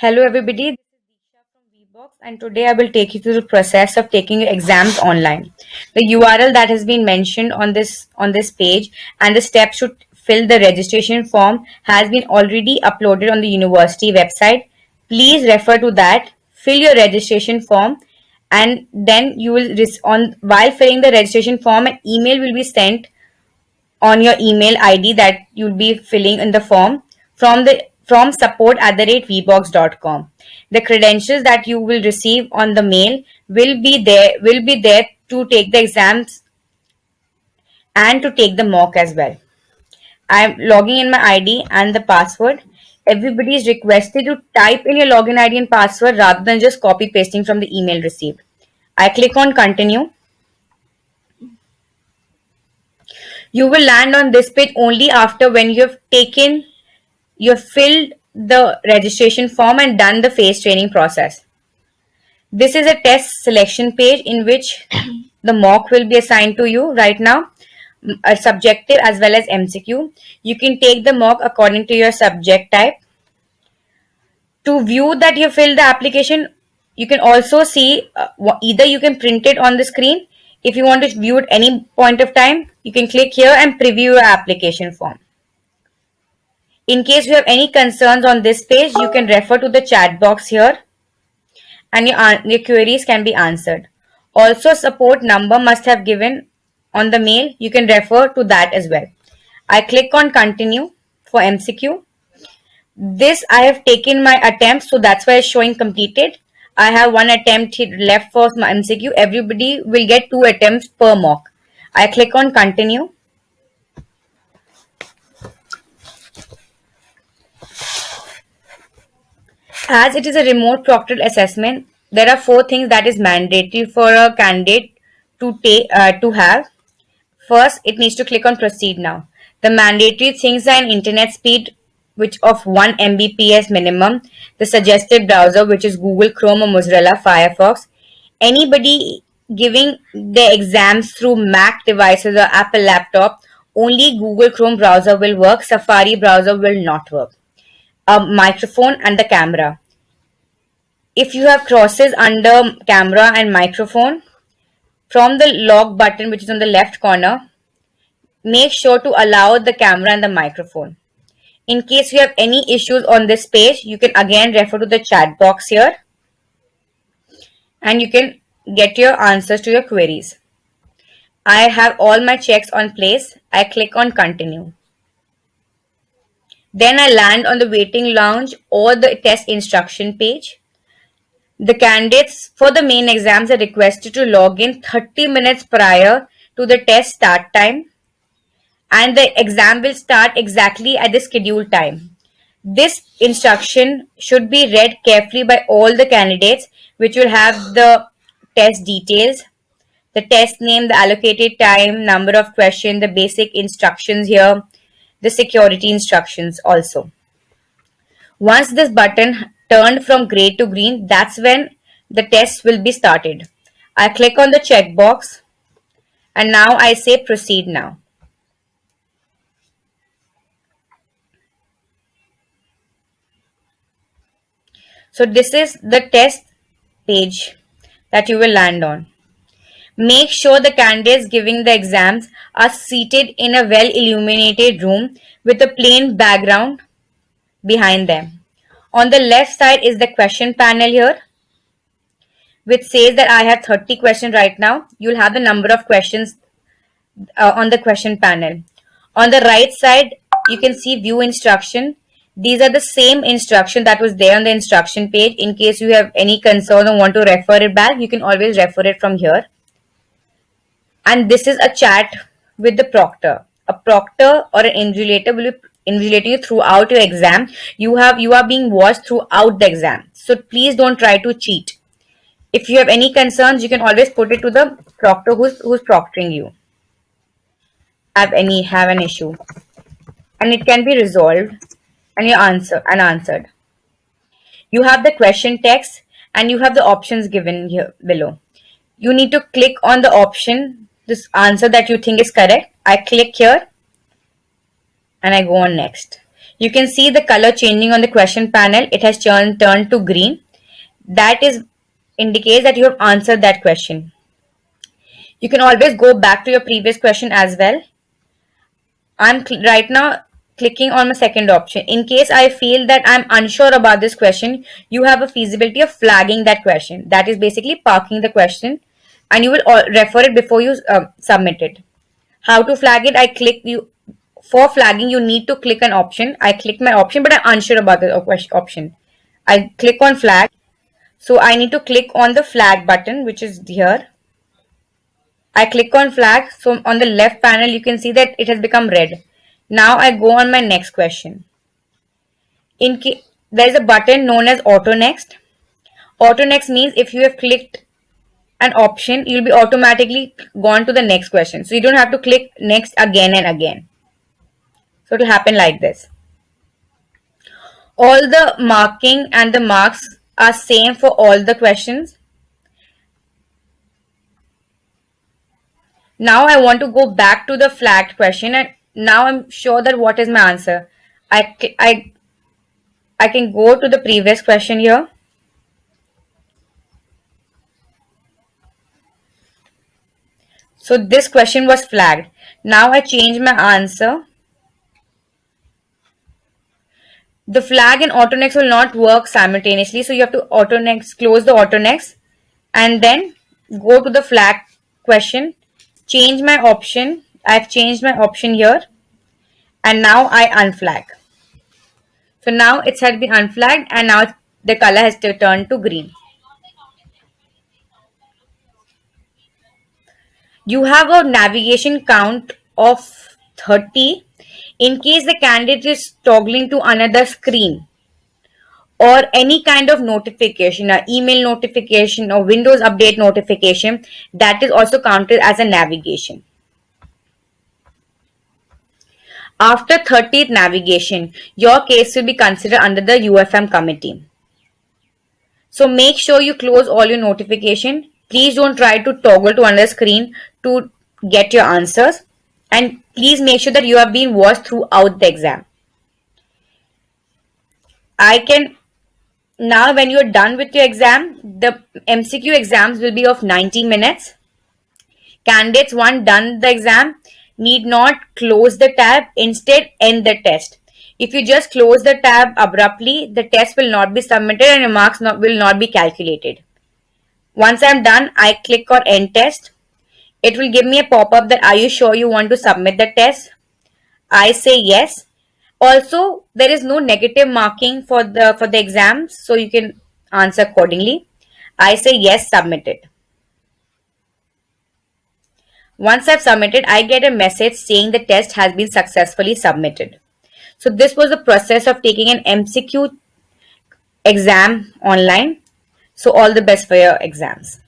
Hello everybody, this is Deeksha from VBox and today I will take you through the process of taking your exams online. The URL that has been mentioned on this page and the steps to fill the registration form has been already uploaded on the university website. Please refer to that, fill your registration form and then you will on while filling the registration form an email will be sent on your email ID that you'll be filling in the form from support@vbox.com. The credentials that you will receive on the mail will be there to take the exams and to take the mock as well. I'm logging in my ID and the password. Everybody is requested to type in your login ID and password rather than just copy pasting from the email received. I click on continue. You will land on this page only after when you've filled the registration form and done the phase training process. This is a test selection page in which the mock will be assigned to you right now, a subjective as well as MCQ. You can take the mock according to your subject type. To view that you filled the application, you can also see either you can print it on the screen. If you want to view it any point of time, you can click here and preview your application form. In case you have any concerns on this page, you can refer to the chat box here and your queries can be answered. Also, support number must have given on the mail. You can refer to that as well. I click on continue for MCQ. This I have taken my attempt, so that's why it's showing completed. I have one attempt left for my MCQ. Everybody will get 2 attempts per mock. I click on continue. As it is a remote proctored assessment, there are 4 things that is mandatory for a candidate to have. First, it needs to click on proceed now. The mandatory things are an internet speed which of 1 Mbps minimum, the suggested browser which is Google Chrome or Mozilla Firefox. Anybody giving their exams through Mac devices or Apple laptop, only Google Chrome browser will work, Safari browser will not work. A microphone and the camera. If you have crosses under camera and microphone, from the lock button which is on the left corner, make sure to allow the camera and the microphone. In case you have any issues on this page, you can again refer to the chat box here and you can get your answers to your queries. I have all my checks on place. I click on continue. Then I land on the waiting lounge or the test instruction page. The candidates for the main exams are requested to log in 30 minutes prior to the test start time and the exam will start exactly at the scheduled time. This instruction should be read carefully by all the candidates, which will have the test details, the test name, the allocated time, number of questions, the basic instructions here, the security instructions also. Once this button turned from gray to green, that's when the test will be started. I click on the checkbox and now I say proceed now. So this is the test page that you will land on. Make sure the candidates giving the exams are seated in a well illuminated room with a plain background behind them. On the left side is the question panel here, which says that I have 30 questions right now. You'll have the number of questions on the question panel. On the right side, you can see view instruction. These are the same instruction that was there on the instruction page. In case you have any concern or want to refer it back, you can always refer it from here. And this is a chat with the proctor. A proctor or an invigilator will be invigilating you throughout your exam. You are being watched throughout the exam. So please don't try to cheat. If you have any concerns, you can always put it to the proctor who's proctoring you. Have an issue. And it can be resolved and answered. You have the question text and you have the options given here below. You need to click on the option, this answer that you think is correct. I click here and I go on next. You can see the color changing on the question panel. It has turned to green. That is indicates that you have answered that question. You can always go back to your previous question as well. I'm right now clicking on my second option. In case I feel that I'm unsure about this question, you have a feasibility of flagging that question. That is basically parking the question, and you will refer it before you submit it. How to flag it? I click you for flagging. You need to click an option. I click my option, but I'm unsure about the option. I click on flag. So I need to click on the flag button, which is here. I click on flag. So on the left panel, you can see that it has become red. Now I go on my next question. There is a button known as auto next. Auto next means if you have clicked an option, you'll be automatically gone to the next question. So you don't have to click next again and again. So it will happen like this. All the marking and the marks are same for all the questions. Now I want to go back to the flagged question, and now I'm sure that what is my answer. I can go to the previous question here. So this question was flagged. Now I change my answer. The flag and autonext will not work simultaneously, so you have to autonext, close the autonext, and then go to the flag question, change my option. I've changed my option here, and now I unflag. So now it's had been unflagged, and now the color has turned to green. You have a navigation count of 30 in case the candidate is toggling to another screen or any kind of notification, an email notification or Windows update notification, that is also counted as a navigation. After 30th navigation, your case will be considered under the UFM committee. So make sure you close all your notification. Please don't try to toggle to another screen to get your answers. And please make sure that you have been watched throughout the exam. Now when you're done with your exam, the MCQ exams will be of 90 minutes. Candidates once done the exam need not close the tab, instead end the test. If you just close the tab abruptly, the test will not be submitted and your marks will not be calculated. Once I'm done, I click on end test. It will give me a pop-up that are you sure you want to submit the test? I say yes. Also, there is no negative marking for the exam, so you can answer accordingly. I say yes, submit it. Once I've submitted, I get a message saying the test has been successfully submitted. So this was the process of taking an MCQ exam online. So all the best for your exams.